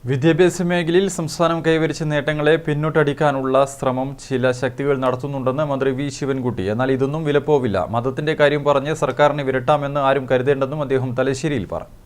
വിദ്യാഭ്യാസ മേഖലയിൽ സംസ്ഥാനം കൈവരിച്ച നേട്ടങ്ങളെ പിന്നോട്ടടിക്കാനുള്ള ശ്രമം ചില ശക്തികൾ നടത്തുന്നുണ്ടെന്ന് മന്ത്രി വി ശിവൻകുട്ടി. എന്നാൽ ഇതൊന്നും വിലപ്പോവില്ല. മതത്തിന്റെ കാര്യം പറഞ്ഞ് സർക്കാരിനെ വിരട്ടാമെന്ന് ആരും കരുതേണ്ടെന്നും അദ്ദേഹം തലശ്ശേരിയിൽ പറഞ്ഞു.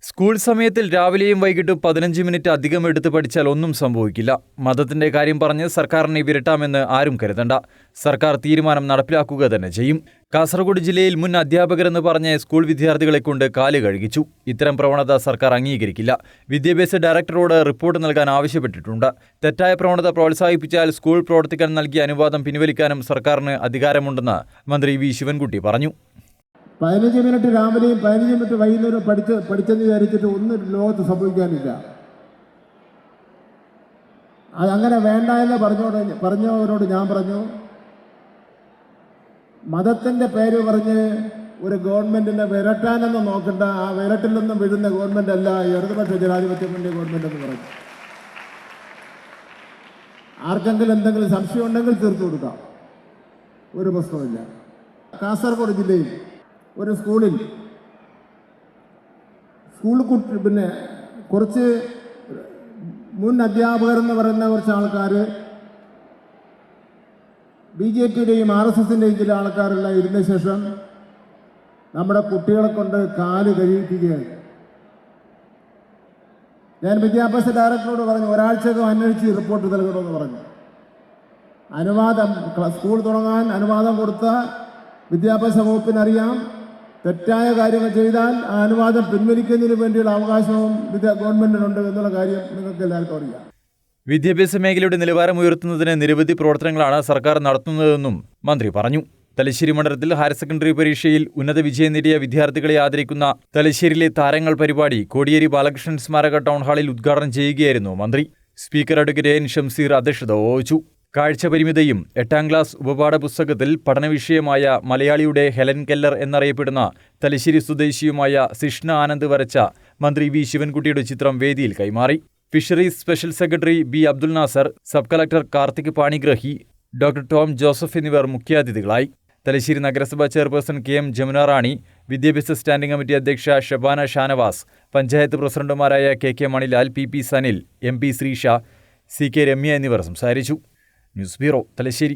സ്കൂൾ സമയത്തിൽ രാവിലെയും വൈകിട്ടും 15 മിനിറ്റ് അധികം എടുത്ത് പഠിച്ചാൽ ഒന്നും സംഭവിക്കില്ല. മതത്തിന്റെ കാര്യം പറഞ്ഞ് സർക്കാരിനെ വിരട്ടാമെന്ന് ആരും കരുതണ്ട. സർക്കാർ തീരുമാനം നടപ്പിലാക്കുക തന്നെ ചെയ്യും. കാസർഗോഡ് ജില്ലയിൽ മുൻ അധ്യാപകരെന്ന് പറഞ്ഞ് സ്കൂൾ വിദ്യാർത്ഥികളെ കൊണ്ട് കാല് കഴുകിച്ചു. ഇത്തരം പ്രവണത സർക്കാർ അംഗീകരിക്കില്ല. വിദ്യാഭ്യാസ ഡയറക്ടറോട് റിപ്പോർട്ട് നൽകാൻ ആവശ്യപ്പെട്ടിട്ടുണ്ട്. തെറ്റായ പ്രവണത പ്രോത്സാഹിപ്പിച്ചാൽ സ്കൂൾ പ്രവർത്തിക്കാൻ നൽകിയ അനുവാദം പിൻവലിക്കാനും സർക്കാരിന് അധികാരമുണ്ടെന്ന് മന്ത്രി വി ശിവൻകുട്ടി പറഞ്ഞു. 15 മിനിറ്റ് രാവിലെയും 15 മിനിറ്റ് വൈകുന്നേരം പഠിച്ചെന്ന് വിചാരിച്ചിട്ട് ഒന്നും ലോകത്ത് സംഭവിക്കാനില്ല. അതങ്ങനെ വേണ്ട എന്ന് പറഞ്ഞവരോട് ഞാൻ പറഞ്ഞു, മതത്തിൻ്റെ പേര് പറഞ്ഞ് ഒരു ഗവൺമെൻറ്റിനെ വിരട്ടാനൊന്നും നോക്കണ്ട. ആ വിരട്ടിൽ നിന്നും വീഴുന്ന ഗവൺമെൻറ് അല്ല ഇടതുപക്ഷ ജനാധിപത്യ മുന്നണി ഗവൺമെൻറ് എന്ന് പറഞ്ഞു. ആർക്കെങ്കിലും എന്തെങ്കിലും സംശയം ഉണ്ടെങ്കിൽ തീർത്തു കൊടുക്കാം, ഒരു പ്രശ്നമില്ല. കാസർഗോഡ് ജില്ലയിൽ ഒരു സ്കൂളിൽ കുറച്ച് മുൻ അധ്യാപകരെന്ന് പറയുന്ന കുറച്ച് ആൾക്കാർ BJPയുടെയും RSSൻ്റെയും ചില ആൾക്കാരെല്ലാം ഇരുന്ന ശേഷം നമ്മുടെ കുട്ടികളെ കൊണ്ട് കാല് കഴിയിപ്പിക്കുകയാണ്. ഞാൻ വിദ്യാഭ്യാസ ഡയറക്ടറോട് പറഞ്ഞു, ഒരാഴ്ചക്കകം അന്വേഷിച്ച് റിപ്പോർട്ട് നൽകണമെന്ന് പറഞ്ഞു. സ്കൂൾ തുടങ്ങാൻ അനുവാദം കൊടുത്ത വിദ്യാഭ്യാസ വകുപ്പിനറിയാം, തെറ്റായ കാര്യങ്ങൾ ചെയ്താൽ ആ അനുവാദം പിൻവലിക്കുന്നതിന് വേണ്ടിയുള്ള അവകാശവും ഗവൺമെന്റിനുണ്ട് എന്നുള്ള കാര്യം നിങ്ങൾക്ക് എല്ലാവർക്കും അറിയാം. വിദ്യാഭ്യാസ മേഖലയുടെ നിലവാരം ഉയർത്തുന്നതിന് നിരവധി പ്രവർത്തനങ്ങളാണ് സർക്കാർ നടത്തുന്നതെന്നും മന്ത്രി പറഞ്ഞു. തലശ്ശേരി മണ്ഡലത്തിൽ ഹയർ സെക്കൻഡറി പരീക്ഷയിൽ ഉന്നത വിജയം നേടിയ വിദ്യാർത്ഥികളെ ആദരിക്കുന്ന തലശ്ശേരിയിലെ താരങ്ങൾ പരിപാടി കോടിയേരി ബാലകൃഷ്ണൻ സ്മാരക ടൗൺ ഹാളിൽ ഉദ്ഘാടനം ചെയ്യുകയായിരുന്നു മന്ത്രി. സ്പീക്കർ അഡ്വക്കേറ്റ് എൻ ഷംസീർ അധ്യക്ഷത വഹിച്ചു. കാഴ്ച പരിമിതിയും 8ാം ക്ലാസ് ഉപപാഠപുസ്തകത്തിൽ പഠനവിഷയമായ മലയാളിയുടെ ഹെലൻ കെല്ലർ എന്നറിയപ്പെടുന്ന തലശ്ശേരി സ്വദേശിയുമായ സിഷ്ണ ആനന്ദ് വരച്ച മന്ത്രി വി ശിവൻകുട്ടിയുടെ ചിത്രം വേദിയിൽ കൈമാറി. Fisheries special secretary B Abdul Nasser, sub collector Karthik Panigrahi, doctor Tom Joseph എന്നിവർ മുഖ്യാതിഥികളായി. തലശ്ശേരി നഗരസഭാ ചെയർപേഴ്സൺ KM ജമുന റാണി, വിദ്യാഭ്യാസ സ്റ്റാൻഡിംഗ് കമ്മിറ്റി അധ്യക്ഷ ഷബാന ഷാനവാസ്, പഞ്ചായത്ത് പ്രസിഡന്റുമാരായ KK Manilal, PP Sanil, MP Sreesha, CK Ramya എന്നിവർ സംസാരിച്ചു. News bureau, Thalassery.